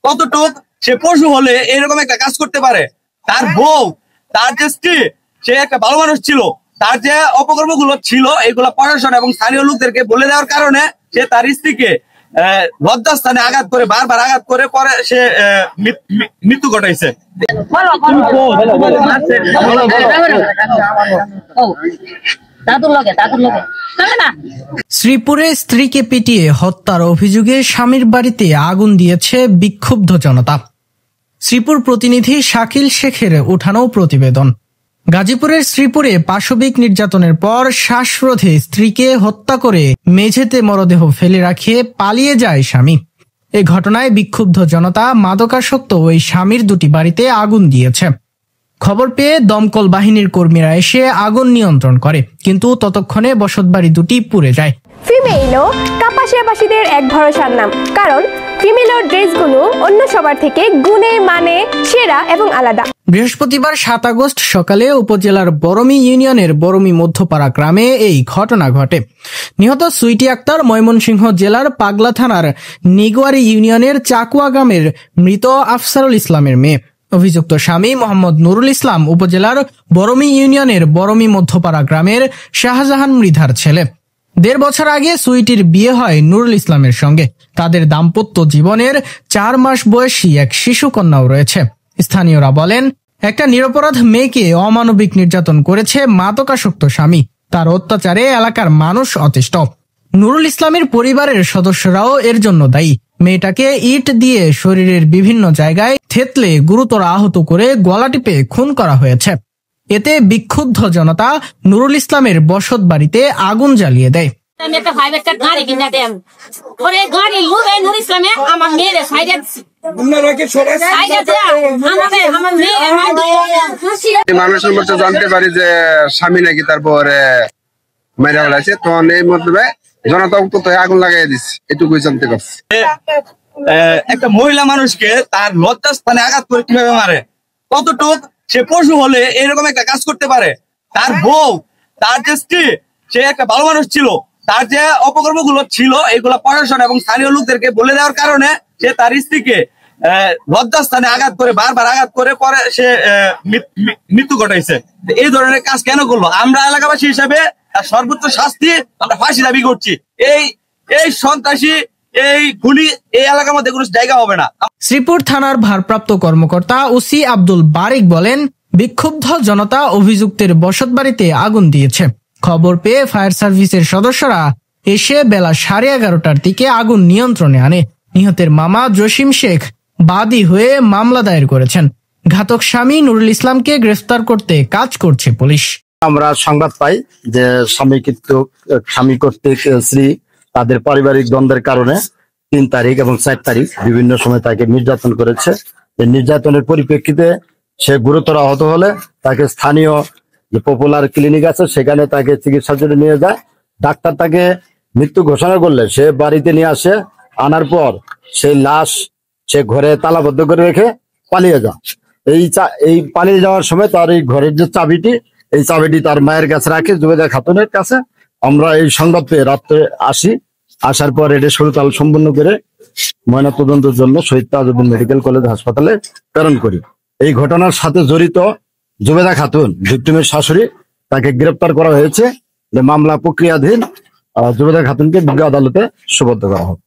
কতটুক সে পশু হলে এরকম একটা কাজ করতে পারে। তার বউ, তার যে স্ত্রী, সে একটা ভালো মানুষ ছিল, তার যে অপকর্ম গুলো ছিল এগুলো প্রশাসন এবং স্থানীয় লোকদেরকে বলে দেওয়ার কারণে সে তার স্ত্রীকে লজ্জাস্থানে আঘাত করে, বারবার আঘাত করে পরে সে মৃত্যু ঘটাইছে। শ্রীপুরে স্ত্রীকে পিটিয়ে হত্যার অভিযোগে স্বামীর বাড়িতে আগুন দিয়েছে বিক্ষুব্ধ জনতা। শ্রীপুর প্রতিনিধি শাকিল শেখের উঠানো প্রতিবেদন। গাজীপুরের শ্রীপুরে পাশবিক নির্যাতনের পর শ্বাসরোধে স্ত্রীকে হত্যা করে মেঝেতে মরদেহ ফেলে রাখিয়ে পালিয়ে যায় স্বামী। এ ঘটনায় বিক্ষুব্ধ জনতা মাদকাসক্ত ওই স্বামীর দুটি বাড়িতে আগুন দিয়েছে। খবর পেয়ে দমকল বাহিনীর কর্মীরা এসে আগুন নিয়ন্ত্রণ করে, কিন্তু ততক্ষণে বসতবাড়ি দুটি পুড়ে যায়। ফিমেইলো কাপাসিয়াবাসীদের এক ভরসার নাম, কারণ ফিমেইলোর ড্রেসগুলো অন্য সবার থেকে গুণে মানে সেরা এবং আলাদা। বৃহস্পতিবার 7 আগস্ট সকালে উপজেলার বরমী ইউনিয়নের বরমী মধ্যপাড়া গ্রামে এই ঘটনা ঘটে। নিহত সুইটি আক্তার ময়মনসিংহ জেলার পাগলা থানার নিগোয়ারি ইউনিয়নের চাকুয়া গ্রামের মৃত আফসারুল ইসলামের মেয়ে। অভিযুক্ত স্বামী মোহাম্মদ নুরুল ইসলাম উপজেলার বরমী ইউনিয়নের বরমী মধ্যপাড়া গ্রামের শাহজাহান মৃধার ছেলে। 1.5 বছর আগে সুইটির বিয়ে হয় নুরুল ইসলামের সঙ্গে। তাদের দাম্পত্য জীবনের 4 মাস বয়সী এক শিশু কন্যাও রয়েছে। স্থানীয়রা বলেন, একটা নিরপরাধ মেয়েকে অমানবিক নির্যাতন করেছে মাদকাসক্ত স্বামী। তার অত্যাচারে এলাকার মানুষ অতিষ্ঠ। নুরুল ইসলামের পরিবারের সদস্যরাও এর জন্য দায়ী। মেয়েটাকে ইট দিয়ে শরীরের বিভিন্ন জায়গায় থেতলে গুরুতর আহত করে গলা টিপে খুন করা হয়েছে। এতে বিক্ষুব্ধ জনতা নুরুল ইসলামের বসত বাড়িতে আগুন জ্বালিয়ে দেয়। মানুষের মধ্যে জানতে পারি যে স্বামী নাকি তারপরে মেরে ফেলাইছে, তখন এই মধ্যে জনতা উত্তর আগুন লাগাই দিচ্ছে, এটুকুই জানতে পারছি। একটা মহিলা মানুষকে তার লজ্জাস্থানে আঘাত করে কিভাবে মারে, কতটুক সে পশু হলে এরকম একটা কাজ করতে পারে। তার বউ, তার যে স্ত্রী, সে একটা ভালো মানুষ ছিল, তার যে অপকর্ম গুলো ছিল এগুলা প্রশাসন এবং স্থানীয় লোকদেরকে বলে দেওয়ার কারণে সে তার স্ত্রীকে লজ্জাস্থানে আঘাত করে, বারবার আঘাত করে পরে সে মৃত্যু ঘটাইছে। এই ধরনের কাজ কেন করলো? আমরা এলাকাবাসী হিসাবে সর্বোচ্চ শাস্তি আমরা ফাঁসি দাবি করছি। এই সন্ত্রাসী, এই খুনি এই এলাকার মধ্যে কোনো জায়গা হবে না। শ্রীপুর থানার ভারপ্রাপ্ত কর্মকর্তা ওসি আব্দুল বারিক বলেন, বিক্ষুব্ধ জনতা অভিযুক্তের বসতবাড়িতে আগুন দিয়েছে। খবর পেয়ে ফায়ার সার্ভিসের সদস্যরা এসে বেলা 11:30টার দিকে আগুন নিয়ন্ত্রণে আনে। নিহতের মামা জসিম শেখ বাদী হয়ে মামলা দায়ের করেছেন। ঘাতক স্বামী নুরুল ইসলামকে গ্রেফতার করতে কাজ করছে পুলিশ। আমরা সংবাদ পাই যে স্বামী কর্তৃক স্ত্রী তাদের পারিবারিক দ্বন্দ্বের কারণে 3 তারিখ এবং 4 তারিখ বিভিন্ন সময় তাকে নির্যাতন করেছে। এই নির্যাতনের পরিপ্রেক্ষিতে সে গুরুতর আহত হলে তাকে স্থানীয় যে পপুলার ক্লিনিক আছে সেখানে তাকে চিকিৎসার জন্য নিয়ে যায়। ডাক্তার তাকে মৃত্যু ঘোষণা করলে সে বাড়িতে নিয়ে আসে। আনার পর সেই লাশ সে ঘরে তালাবদ্ধ করে রেখে পালিয়ে যায়। এই পালিয়ে যাওয়ার সময় তার এই ঘরের যে চাবিটি, এই চাবিটি তার মায়ের কাছে রাখে, জুবেদা খাতুনের কাছে। আমরা এই সংবাদ পেয়ে রাত্রে আসার পর এটা সরুতাল সম্পন্ন করে ময়নাতদন্তের জন্য শহীদ তাজউদ্দিন মেডিকেল কলেজ হাসপাতালে প্রেরণ করি। এই ঘটনার সাথে জড়িত জুবেদা খাতুন, ভিক্টিমের শাশুড়ি, তাকে গ্রেপ্তার করা হয়েছে। মামলা প্রক্রিয়াধীন। জুবেদা খাতুনকে বিজ্ঞ আদালতে সোপর্দ করা হবে।